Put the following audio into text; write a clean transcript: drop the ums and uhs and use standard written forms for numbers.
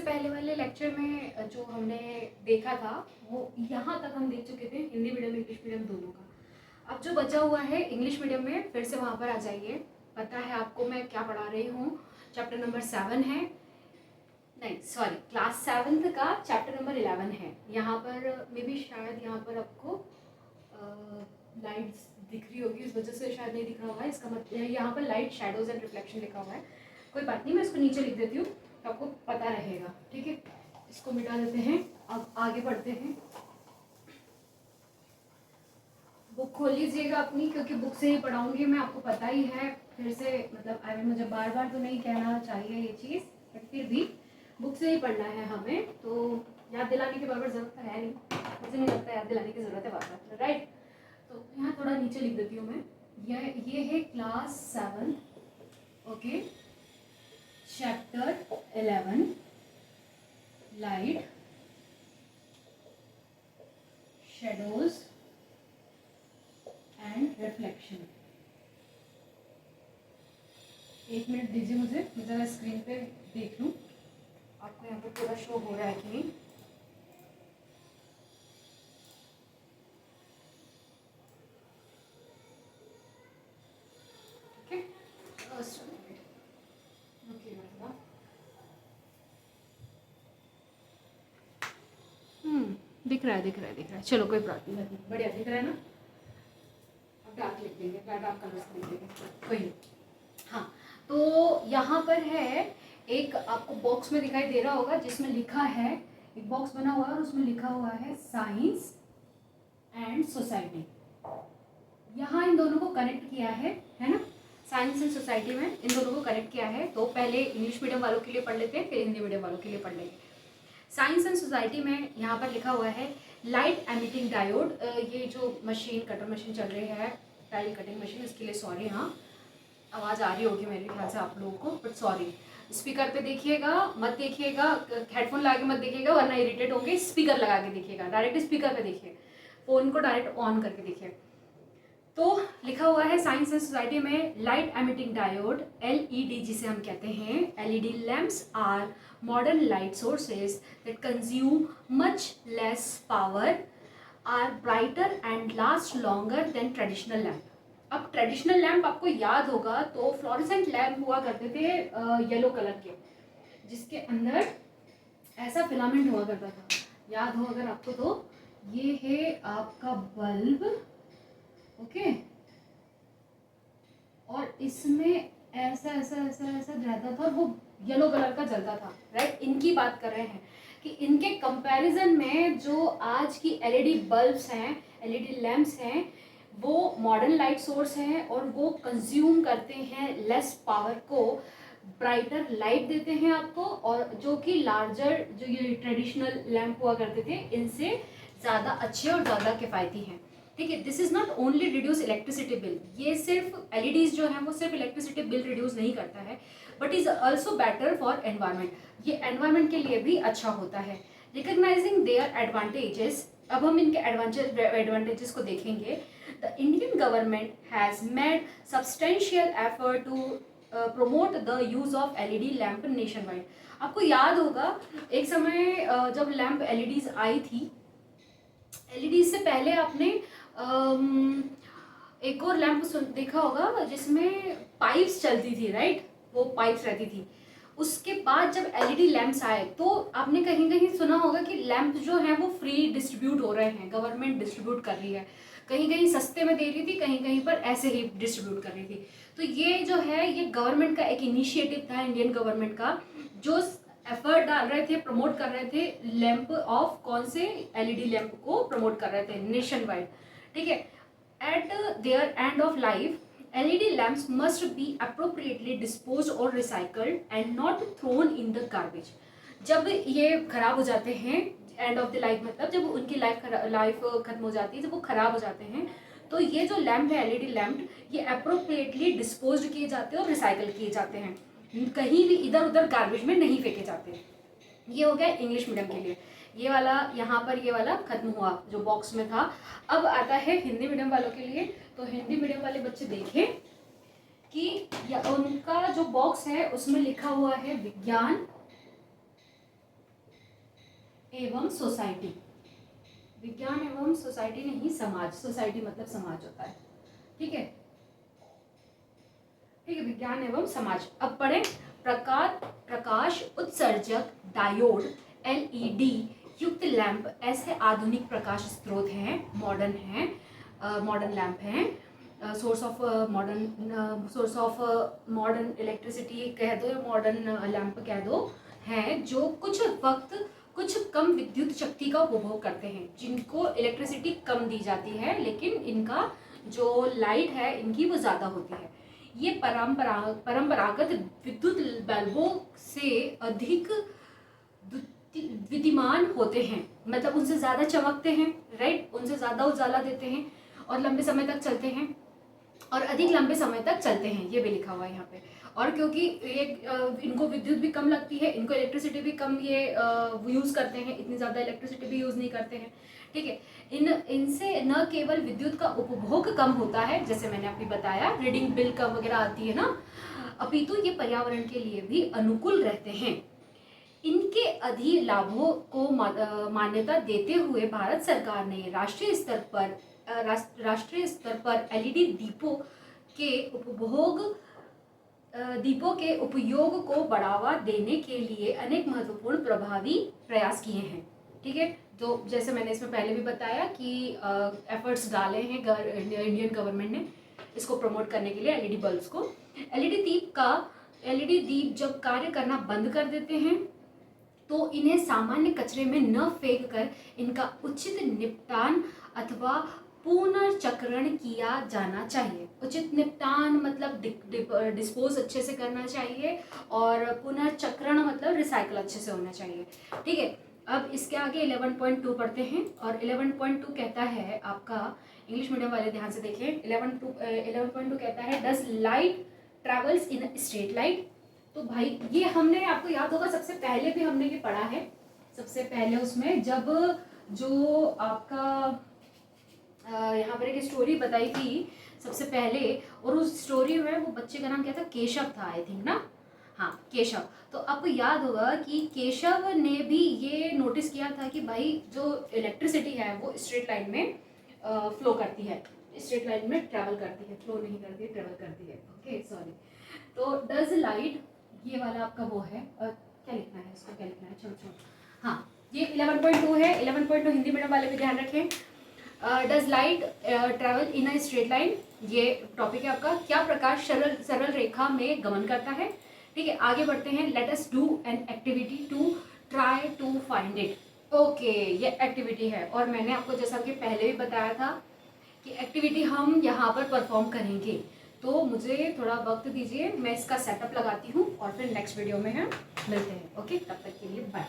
पहले वाले लेक्चर में जो हमने देखा था वो यहाँ तक हम देख चुके थे, हिंदी मीडियम इंग्लिश मीडियम दोनों का। अब जो बचा हुआ है इंग्लिश मीडियम में, फिर से वहाँ पर आ जाइए। पता है आपको मैं क्या पढ़ा रही हूँ, चैप्टर नंबर 7 है, नहीं सॉरी, क्लास 7th का चैप्टर नंबर 11 है। यहाँ पर मे बी शायद यहाँ पर आपको लाइट्स दिख रही होगी, इस वजह से शायद नहीं दिख रहा होगा। इसका मतलब यहाँ पर लाइट शेडोज एंड रिफ्लेक्शन लिखा हुआ है। कोई बात नहीं, मैं इसको नीचे लिख देती हूँ तो आपको पता रहेगा। ठीक है, इसको मिटा देते हैं, अब आगे बढ़ते हैं। बुक खोल लीजिएगा अपनी, क्योंकि बुक से ही पढ़ाऊंगी मैं, आपको पता ही है। फिर से मतलब आई मुझे बार बार तो नहीं कहना चाहिए ये चीज़, बट फिर भी बुक से ही पढ़ना है हमें, तो याद दिलाने की बार ज़रूरत है नहीं, मुझे नहीं लगता याद दिलाने की ज़रूरत है बार बार, राइट। तो यहाँ थोड़ा नीचे लिख देती हूँ मैं। ये है class 7, okay, chapter 11, light shadows and reflection. एक मिनट दीजिए मुझे, मैं ज़रा स्क्रीन पे देख लूँ आपको यहाँ पर पूरा शो हो रहा है कि नहीं। ठीक है, दिख रहा है, चलो कोई प्रॉब्लम नहीं, बढ़िया दिख रहा है ना। अब डार्क लिख देंगे, डार्क कलर्स लिख देंगे, कोई नहीं। हाँ, तो यहाँ पर है एक, आपको बॉक्स में दिखाई दे रहा होगा जिसमें लिखा है, एक बॉक्स बना हुआ है और उसमें लिखा हुआ है साइंस एंड सोसाइटी। यहाँ इन दोनों को कनेक्ट किया है ना, साइंस एंड सोसाइटी में इन दोनों को कनेक्ट किया है। तो पहले इंग्लिश मीडियम वालों के लिए पढ़ लेते हैं, फिर हिंदी मीडियम वालों के लिए पढ़ लेंगे। साइंस एंड सोसाइटी में यहाँ पर लिखा हुआ है लाइट एमिटिंग डायोड। ये जो मशीन, कटर मशीन चल रही है, टाइल कटिंग मशीन, इसके लिए सॉरी, हाँ आवाज़ आ रही होगी मेरे ख्याल से आप लोगों को, बट सॉरी। स्पीकर पे देखिएगा, मत देखिएगा, हेडफोन लगा के मत देखिएगा वरना इरिटेट होंगे। स्पीकर लगा के देखिएगा, डायरेक्ट स्पीकर पे देखिए, फ़ोन को डायरेक्ट ऑन करके देखिए। तो लिखा हुआ है साइंस एंड सोसाइटी में लाइट एमिटिंग डायोड, एलईडी जिसे हम कहते हैं, LED lamps are modern light sources that consume much less power, are brighter and last longer than traditional lamp. अब ट्रेडिशनल लैम्प आपको याद होगा तो फ्लोरेसेंट लैम्प हुआ करते थे येलो कलर के, जिसके अंदर ऐसा फिलामेंट हुआ करता था, याद हो अगर आपको तो। ये है आपका बल्ब, ओके, और इसमें ऐसा ऐसा ऐसा ऐसा रहता था, वो येलो कलर का जलता था, राइट। इनकी बात कर रहे हैं कि इनके कंपैरिजन में जो आज की एलईडी बल्ब्स हैं, एलईडी लैम्प्स हैं, वो मॉडर्न लाइट सोर्स हैं और वो कंज्यूम करते हैं लेस पावर को, ब्राइटर लाइट देते हैं आपको, और जो कि लार्जर जो ये ट्रेडिशनल लैम्प हुआ करते थे इनसे ज़्यादा अच्छे और ज़्यादा किफ़ायती हैं। ठीक है, this is not only reduce electricity bill, ये सिर्फ एलईडीज जो है वो सिर्फ इलेक्ट्रिसिटी बिल रिड्यूस नहीं करता है, but is also better for environment, ये एनवायरनमेंट के लिए भी अच्छा होता है। रिकग्नाइजिंग देयर एडवांटेजेस, अब हम इनके एडवांटेजेस को देखेंगे। The Indian government has made substantial effort to promote the use of LED lamp nationwide. आपको याद होगा एक समय जब लैम्प एलईडीज आई थी, एलईडी से पहले आपने एक और लैम्प देखा होगा जिसमें पाइप्स चलती थी, राइट, वो पाइप्स रहती थी। उसके बाद जब एलईडी लैम्प्स आए तो आपने कहीं कहीं सुना होगा कि लैम्प जो है वो फ्री डिस्ट्रीब्यूट हो रहे हैं, गवर्नमेंट डिस्ट्रीब्यूट कर रही है, कहीं कहीं सस्ते में दे रही थी, कहीं कहीं पर ऐसे ही डिस्ट्रीब्यूट कर रही थी। तो ये जो है ये गवर्नमेंट का एक इनिशिएटिव था, इंडियन गवर्नमेंट का, जो एफर्ट डाल रहे थे, प्रमोट कर रहे थे लैंप ऑफ, कौन से, एलईडी लैंप को प्रमोट कर रहे थे नेशन वाइड। ठीक है, at their end of life LED lamps must be appropriately dispose और recycled and not thrown in the garbage. जब ये खराब हो जाते हैं, एंड ऑफ द लाइफ मतलब जब उनकी लाइफ खत्म हो जाती है, जब वो खराब हो जाते हैं, तो ये जो लैम्प है एलईडी लैम्प, ये अप्रोप्रिएटली डिस्पोज किए जाते हैं और रिसाइकल किए जाते हैं, कहीं भी इधर उधर गार्बेज में नहीं फेंके जाते। ये हो गया इंग्लिश मीडियम के लिए, ये वाला यहाँ पर ये वाला खत्म हुआ जो बॉक्स में था। अब आता है हिंदी मीडियम वालों के लिए। तो हिंदी मीडियम वाले बच्चे देखें कि उनका जो बॉक्स है उसमें लिखा हुआ है विज्ञान एवं सोसाइटी, विज्ञान एवं सोसाइटी नहीं, समाज, सोसाइटी मतलब समाज होता है, ठीक है, ठीक है, विज्ञान एवं समाज। अब पढ़े, प्रकाश उत्सर्जक डायोड, एलईडी युक्त लैंप ऐसे आधुनिक प्रकाश स्रोत हैं, मॉडर्न लैंप हैं, सोर्स ऑफ मॉडर्न इलेक्ट्रिसिटी कह दो या मॉडर्न लैंप कह दो, हैं जो कुछ कम विद्युत शक्ति का उपभोग करते हैं, जिनको इलेक्ट्रिसिटी कम दी जाती है लेकिन इनका जो लाइट है इनकी वो ज़्यादा होती है। ये परंपरागत विद्युत बल्बों से अधिक विद्युमान होते हैं, मतलब उनसे ज़्यादा चमकते हैं, राइट, उनसे ज़्यादा उजाला देते हैं और लंबे समय तक चलते हैं, और अधिक लंबे समय तक चलते हैं, ये भी लिखा हुआ है यहाँ पे। और क्योंकि ये इनको विद्युत भी कम लगती है, इनको इलेक्ट्रिसिटी भी कम ये यूज़ करते हैं, इतनी ज़्यादा इलेक्ट्रिसिटी भी यूज़ नहीं करते हैं, ठीक है। इनसे न केवल विद्युत का उपभोग कम होता है, जैसे मैंने अभी बताया रीडिंग बिल कम वगैरह आती है ना, अपितु ये पर्यावरण के लिए भी अनुकूल रहते हैं। इनके अधिक लाभों को मान्यता देते हुए भारत सरकार ने राष्ट्रीय स्तर पर एलईडी दीपों के उपयोग को बढ़ावा देने के लिए अनेक महत्वपूर्ण प्रभावी प्रयास किए हैं, ठीक है। तो जैसे मैंने इसमें पहले भी बताया कि एफर्ट्स डाले हैं इंडियन गवर्नमेंट ने इसको प्रमोट करने के लिए एलईडी बल्ब्स को। एलईडी दीप जब कार्य करना बंद कर देते हैं तो इन्हें सामान्य कचरे में न फेंक कर इनका उचित निपटान अथवा पुनर्चक्रण किया जाना चाहिए। उचित निपटान मतलब डिस्पोज अच्छे से करना चाहिए, और पुनर्चक्रण मतलब रिसाइकल अच्छे से होना चाहिए, ठीक है। अब इसके आगे 11.2 पढ़ते हैं, और 11.2 कहता है आपका, इंग्लिश मीडियम वाले ध्यान से देखें, 11.2 कहता है does light travels in straight line. तो भाई ये हमने, आपको याद होगा सबसे पहले भी हमने ये पढ़ा है, सबसे पहले उसमें जब जो आपका यहाँ पर एक स्टोरी बताई थी सबसे पहले, और उस स्टोरी में वो बच्चे का नाम क्या था, केशव था आई थिंक ना, हाँ केशव। तो आपको याद होगा कि केशव ने भी ये नोटिस किया था कि भाई जो इलेक्ट्रिसिटी है वो स्ट्रेट लाइन में फ्लो करती है, स्ट्रेट लाइन में ट्रैवल करती है, फ्लो नहीं करती है, ट्रैवल करती है, ओके सॉरी। तो डज लाइट, ये वाला आपका वो है, क्या लिखना है इसको, क्या लिखना है, छोड़ो, हाँ ये 11.2 है। 11.2 हिंदी मीडियम वाले भी ध्यान रखें। Does light travel in a straight line, ये टॉपिक है आपका। क्या प्रकाश सरल रेखा में गमन करता है, ठीक है। आगे बढ़ते हैं, let us do an activity to try to find it. Okay, ये एक्टिविटी है, और मैंने आपको जैसा कि पहले भी बताया था कि एक्टिविटी हम यहाँ पर परफॉर्म करेंगे, तो मुझे थोड़ा वक्त दीजिए, मैं इसका सेटअप लगाती हूँ और फिर नेक्स्ट वीडियो में हम मिलते हैं। ओके, तब तक के लिए बाय।